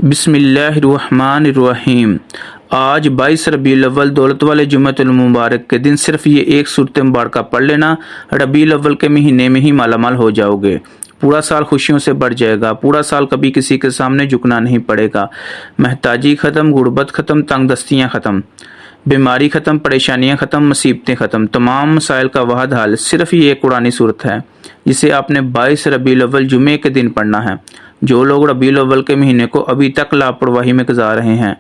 بسم اللہ الرحمن الرحیم۔ آج 22 ربیع الاول دولت والے جمعۃ المبارک کے دن صرف یہ ایک صورت مبارکہ پڑھ لینا، ربیع الاول کے مہینے میں ہی مالا مال ہو جاؤ گے۔ پورا سال خوشیوں سے بڑھ جائے گا، پورا سال کبھی کسی کے سامنے جھکنا نہیں پڑے گا۔ محتاجی ختم، غربت ختم، تنگ دستیاں ختم، بیماری ختم، پریشانیاں ختم، مصیبتیں ختم، تمام مسائل کا واحد حل صرف یہ ایک قرآنی صورت ہے جسے آپ نے 22 ربیع الاول جمعے کے دن پڑھنا ہے۔ جو لوگ ربیع الاول کے مہینے کو ابھی تک لاپرواہی میں گزار رہے ہیں،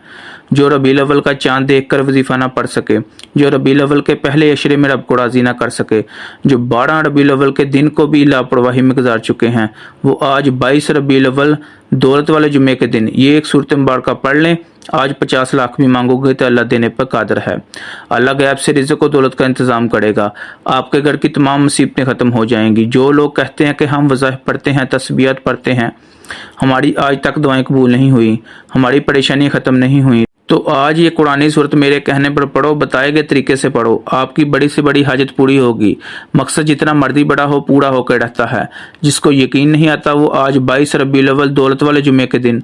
جو ربیع الاول کا چاند دیکھ کر وظیفہ نہ پڑھ سکے، جو ربیع الاول کے پہلے عشرے میں رب کو راضی نہ کر سکے، جو 12 ربیع الاول کے دن کو بھی لاپرواہی میں گزار چکے ہیں، وہ آج 22 ربیع الاول دولت والے جمعے کے دن یہ ایک صورت مبارکہ پڑھ لیں۔ آج 50 لاکھ بھی مانگو گے تو اللہ دینے پر قادر ہے۔ اللہ غیب سے رزق و دولت کا انتظام کرے گا۔ آپ کے گھر کی تمام مصیبتیں ختم ہو جائیں گی۔ جو لوگ کہتے ہیں کہ ہم وظائف پڑھتے ہیں، تسبیحات پڑھتے ہیں، ہماری آج تک دعائیں قبول نہیں ہوئی، ہماری پریشانیاں ختم نہیں ہوئی، تو آج یہ قرآنی صورت میرے کہنے پر پڑھو، بتائے گئے طریقے سے پڑھو، آپ کی بڑی سے بڑی حاجت پوری ہوگی۔ مقصد جتنا مرضی بڑا ہو پورا ہو کے رہتا ہے۔ جس کو یقین نہیں آتا وہ آج 22 ربیع الاول دولت والے جمعے کے دن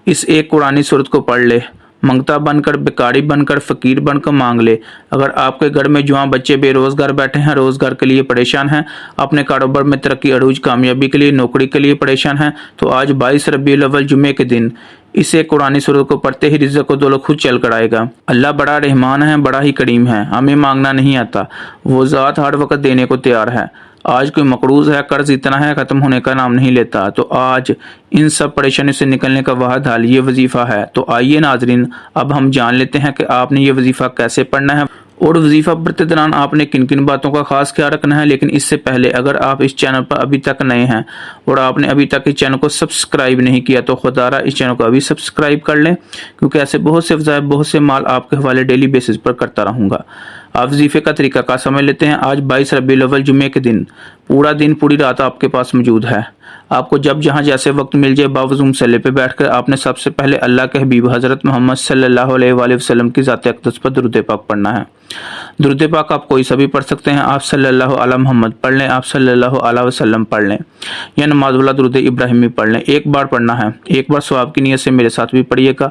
اس ایک قرآنی صورت کو پڑھ لے۔ منگتا بن کر، بیکاری بن کر، فقیر بن کر مانگ لے۔ اگر آپ کے گھر میں جوان بچے بے روزگار بیٹھے ہیں، روزگار کے لیے پریشان ہیں، اپنے کاروبار میں ترقی عروج کامیابی کے لیے، نوکری کے لیے پریشان ہیں، تو آج 22 ربیع الاول جمعے کے دن اسے قرآنی صورت کو پڑھتے ہی رزق و دولت خود چل کر آئے گا۔ اللہ بڑا رحمان ہے، بڑا ہی کریم ہے، ہمیں مانگنا نہیں آتا، وہ ذات ہر وقت دینے کو تیار ہے۔ آج کوئی مقروض ہے، قرض اتنا ہے ختم ہونے کا نام نہیں لیتا، تو آج ان سب پریشانیوں سے نکلنے کا واحد حل یہ وظیفہ ہے۔ تو آئیے ناظرین، اب ہم جان لیتے ہیں کہ آپ نے یہ وظیفہ کیسے پڑھنا ہے اور وظیفہ پڑھتے دوران آپ نے کن کن باتوں کا خاص خیال رکھنا ہے۔ لیکن اس سے پہلے اگر آپ اس چینل پر ابھی تک نئے ہیں اور آپ نے ابھی تک اس چینل کو سبسکرائب نہیں کیا تو خدا را اس چینل کو ابھی سبسکرائب کر لیں، کیونکہ ایسے بہت سے وظائف، بہت سے مال آپ کے حوالے ڈیلی بیسس پر کرتا رہوں گا۔ آپ وظیفے کا طریقہ کار سمجھ لیتے ہیں۔ آج 22 ربیع الاول جمعے کے دن پورا دن پوری رات آپ کے پاس موجود ہے۔ آپ کو جب جہاں جیسے وقت مل جائے باوضو مصلی پہ بیٹھ کر آپ نے سب سے پہلے اللہ کے حبیب حضرت محمد صلی اللہ علیہ وآلہ وسلم کی ذات اقدس پر درود پاک پڑھنا ہے۔ درود پاک آپ کوئی سا بھی پڑھ سکتے ہیں، آپ صلی اللہ علیہ محمد پڑھ لیں، آپ صلی اللہ علیہ وسلم پڑھ لیں، یا نماز والا درود ابراہیمی پڑھ لیں۔ ایک بار پڑھنا ہے، ایک بار ثواب کی نیت سے میرے ساتھ بھی پڑھیے گا۔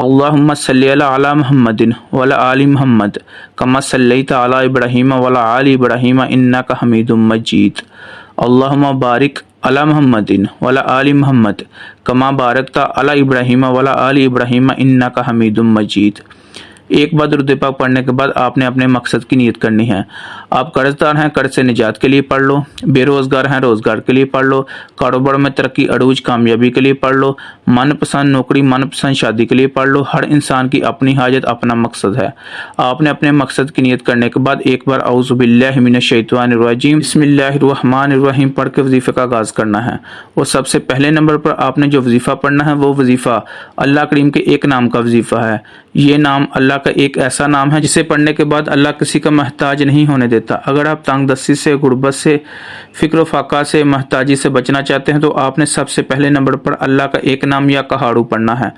اللہم صلی علی محمد وعلی آل محمد کما صلیت علی ابراہیم وعلی آل ابراہیم انک حمید مجید۔ اللہم بارک علی محمد وعلی آل محمد کما بارکت علی ابراہیم وعلی آل ابراہیم انک حمید مجید۔ ایک بار درود پاک پڑھنے کے بعد آپ نے اپنے مقصد کی نیت کرنی ہے۔ آپ قرض دار ہیں، قرض سے نجات کے لیے پڑھ لو، بے روزگار ہیں، روزگار کے لیے پڑھ لو، کاروبار میں ترقی عروج کامیابی کے لیے پڑھ لو، من پسند نوکری، من پسند شادی کے لیے پڑھ لو۔ ہر انسان کی اپنی حاجت، اپنا مقصد ہے۔ آپ نے اپنے مقصد کی نیت کرنے کے بعد ایک بار اعوذ باللہ من الشیطان الرجیم بسم اللہ الرحمن الرحیم پڑھ کے وظیفے کا آغاز کرنا ہے۔ اور سب سے پہلے نمبر پر آپ نے جو وظیفہ پڑھنا ہے وہ وظیفہ اللہ کریم کے ایک نام کا وظیفہ ہے۔ یہ نام اللہ کا ایک ایسا نام ہے جسے پڑھنے کے بعد اللہ کسی کا محتاج نہیں ہونے دیتا۔ اگر آپ تنگ دستی سے، غربت سے، فکر و فاقہ سے، محتاجی سے بچنا چاہتے ہیں تو آپ نے سب سے پہلے نمبر پر اللہ کا ایک نام یا کہاڑو پڑھنا ہے۔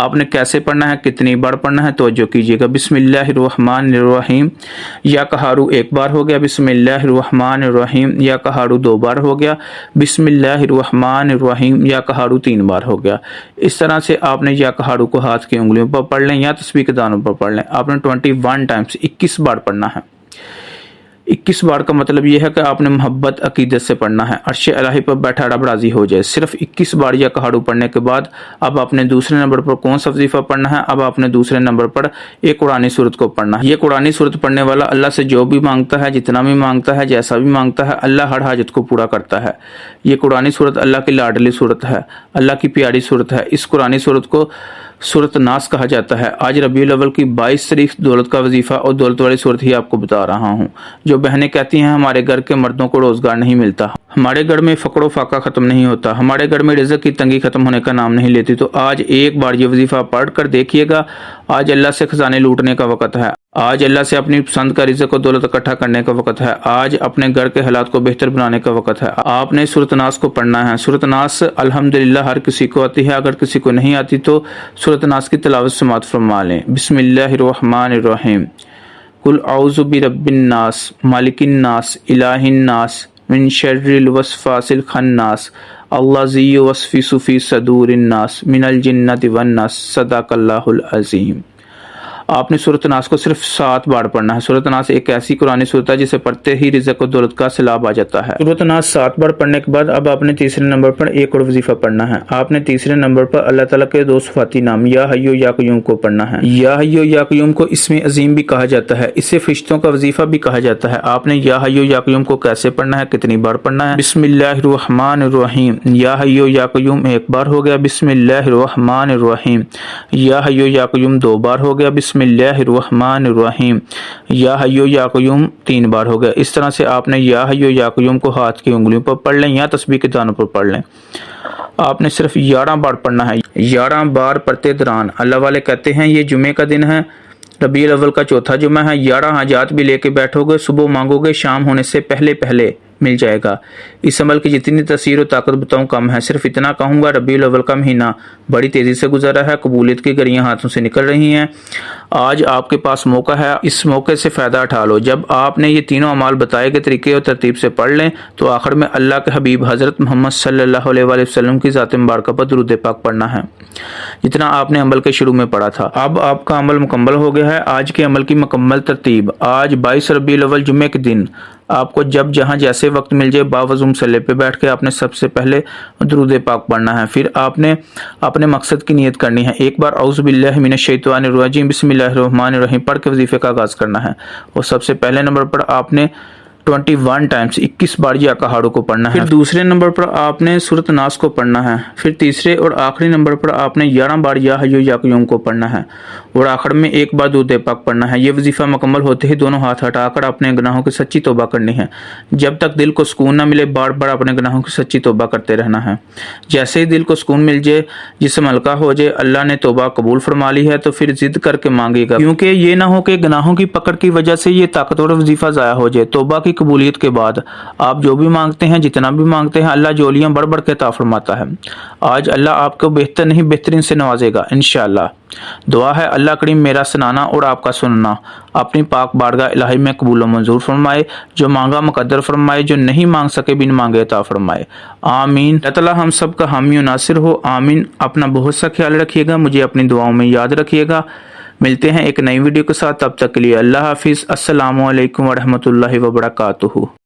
آپ نے کیسے پڑھنا ہے، کتنی بار پڑھنا ہے، توجہ کیجیے گا۔ بسم اللہ الرحمن الرحیم یا کہاڑو ایک بار ہو گیا، بسم اللہ الرحمن الرحیم یا کہاڑو 2 بار ہو گیا، بسم اللہ الرحمن الرحیم یا کہاڑو 3 بار ہو گیا۔ اس طرح سے آپ نے یا کہاڑو کو ہاتھ کی انگلیوں پر پڑھ لیں یا تسبیح کے دانوں پر پڑھ لیں۔ آپ نے 21 ٹائمز 21 بار پڑھنا ہے۔ 21 بار کا مطلب یہ ہے کہ آپ نے محبت عقیدت سے پڑھنا ہے، عرش الہی پر بیٹھا رب راضی ہو جائے۔ صرف 21 بار یا کہاڑو پڑھنے کے بعد اب آپ نے دوسرے نمبر پر کون سا وظیفہ پڑھنا ہے؟ اب آپ نے دوسرے نمبر پر ایک قرآنی صورت کو پڑھنا ہے۔ یہ قرآنی صورت پڑھنے والا اللہ سے جو بھی مانگتا ہے، جتنا بھی مانگتا ہے، جیسا بھی مانگتا ہے، اللہ ہر حاجت کو پورا کرتا ہے۔ یہ قرآنی صورت اللہ کی لاڈلی صورت ہے، اللہ کی پیاری صورت ہے۔ اس قرآنی صورت کو سورۃ ناس کہا جاتا ہے۔ آج ربیع الاول کی 22 تاریخ دولت کا وظیفہ اور دولت والی صورت ہی آپ کو بتا رہا ہوں۔ جو بہنیں کہتی ہیں ہمارے گھر کے مردوں کو روزگار نہیں ملتا، ہمارے گھر میں فقر و فاقہ ختم نہیں ہوتا، ہمارے گھر میں رزق کی تنگی ختم ہونے کا نام نہیں لیتی، تو آج ایک بار یہ وظیفہ پڑھ کر دیکھیے گا۔ آج اللہ سے خزانے لوٹنے کا وقت ہے، آج اللہ سے اپنی پسند کا رزق و دولت اکٹھا کرنے کا وقت ہے، آج اپنے گھر کے حالات کو بہتر بنانے کا وقت ہے۔ آپ نے سورۃ ناس کو پڑھنا ہے۔ سورۃ ناس الحمدللہ ہر کسی کو آتی ہے، اگر کسی کو نہیں آتی تو سورۃ ناس کی تلاوت سماعت فرما لیں۔ بسم اللہ الرحمن الرحیم قل اعوذ برب الناس مالک الناس الہ الناس من شر الوسواس الخناس الذی یوسوس فی صدور الناس من الجنۃ والناس صدق اللہ العظیم۔ آپ نے سورۃ ناس کو صرف 7 بار پڑھنا ہے۔ سورۃ ناس ایک ایسی قرآنی سورت ہے جسے پڑھتے ہی رزق و دولت کا سیلاب آ جاتا ہے۔ سورۃ ناس 7 بار پڑھنے کے بعد اب آپ نے تیسرے نمبر پر ایک اور وظیفہ پڑھنا ہے۔ آپ نے تیسرے نمبر پر اللہ تعالیٰ کے 2 صفاتی نام یا حی یا قیوم کو پڑھنا ہے۔ یا حی یا قیوم کو اسم عظیم بھی کہا جاتا ہے، اسے فرشتوں کا وظیفہ بھی کہا جاتا ہے۔ آپ نے یا حی یا قیوم کو کیسے پڑھنا ہے، کتنی بار پڑھنا ہے؟ بسم اللہ الرحمن الرحیم، یا حی یا قیوم 1 بار ہو گیا، بسم اللہ الرحمن الرحیم۔ یا حی یا قیوم 2 بار ہو گیا، بسم اللہ الرحمن الرحیم۔ یا حی یا قیوم 3 بار ہو گیا۔ اس طرح سے آپ نے یا حی یا قیوم کو ہاتھ کی انگلیوں پر پڑھ لیں یا تسبیح کے دانوں پر پڑھ لیں۔ آپ نے صرف 11 بار پڑھنا ہے۔ 11 بار پڑھتے دوران اللہ والے کہتے ہیں یہ جمعے کا دن ہے، ربیع الاول کا 4تھا جمعہ ہے، 11 حاجات بھی لے کے بیٹھو گے، صبح مانگو گے، شام ہونے سے پہلے پہلے مل جائے گا۔ اس عمل کی جتنی تاثیر و طاقت بتاؤں کم ہے، صرف اتنا کہوں گا ربیع الاول کا مہینہ بڑی تیزی سے گزر رہا ہے، قبولیت کی گھڑیاں ہاتھوں سے نکل رہی ہیں۔ آج آپ کے پاس موقع ہے، اس موقع سے فائدہ اٹھا لو۔ جب آپ نے یہ تینوں اعمال بتائے گئے طریقے اور ترتیب سے پڑھ لیں تو آخر میں اللہ کے حبیب حضرت محمد صلی اللہ علیہ وآلہ وسلم کی ذات مبارکہ پر درود پاک پڑھنا ہے جتنا آپ نے عمل کے شروع میں پڑھا تھا۔ اب آپ کا عمل مکمل ہو گیا ہے۔ آج کے عمل کی مکمل ترتیب: آج 22 ربیع الاول جمعے کے دن آپ کو جب جہاں جیسے وقت مل جائے باوضو مصلی پہ بیٹھ کے آپ نے سب سے پہلے درود پاک پڑھنا ہے، پھر آپ نے اپنے مقصد کی نیت کرنی ہے۔ ایک بار اعوذ باللہ من الشیطان الرجیم بسم اللہ الرحمن الرحیم پڑھ کے وظیفے کا آغاز کرنا ہے، اور سب سے پہلے نمبر پر آپ نے 21 ٹائمز 21 بار یا کہاڑوں کو پڑھنا ہے۔ پھر دوسرے نمبر پر آپ نے سورۃ ناس کو پڑھنا ہے۔ پھر تیسرے اور آخری نمبر پر آپ نے 11 بار یا حی یا قیوم کو پڑھنا ہے، اور آخر میں 1 بار درود پاک پڑھنا ہے۔ یہ وظیفہ مکمل ہوتے ہی دونوں ہاتھ ہٹا کر اپنے گناہوں کی سچی توبہ کرنی ہے۔ جب تک دل کو سکون نہ ملے بار بار اپنے گناہوں کی سچی توبہ کرتے رہنا ہے۔ جیسے ہی دل کو سکون مل جائے، جسم ہلکا ہو جائے، اللہ نے توبہ قبول فرما لی ہے تو پھر ضد کر کے مانگے گا، کیونکہ یہ نہ ہو کہ گناہوں کی پکڑ کی وجہ سے یہ طاقتور وظیفہ ضائع ہو جائے۔ توبہ کی قبولیت کے بعد آپ جو بھی مانگتے ہیں، جتنا بھی مانگتے ہیں، اللہ جولیاں بڑھ بڑھ کے عطا فرماتا ہے۔ آج اللہ آپ کو بہتر نہیں بہترین سے نوازے گا انشاءاللہ۔ دعا ہے اللہ کریم میرا سنانا اور آپ کا سننا اپنی پاک بارگاہ الہی میں قبول و منظور فرمائے، جو مانگا مقدر فرمائے، جو نہیں مانگ سکے بن مانگے عطا فرمائے، آمین۔ اللہ تعالیٰ ہم سب کا حامی و ناصر ہو، آمین۔ اپنا بہت سا خیال رکھیے گا، مجھے اپنی دعاؤں میں یاد رکھیے گا۔ ملتے ہیں ایک نئی ویڈیو کے ساتھ، تب تک کے لیے اللہ حافظ۔ السلام علیکم ورحمۃ اللہ وبرکاتہ۔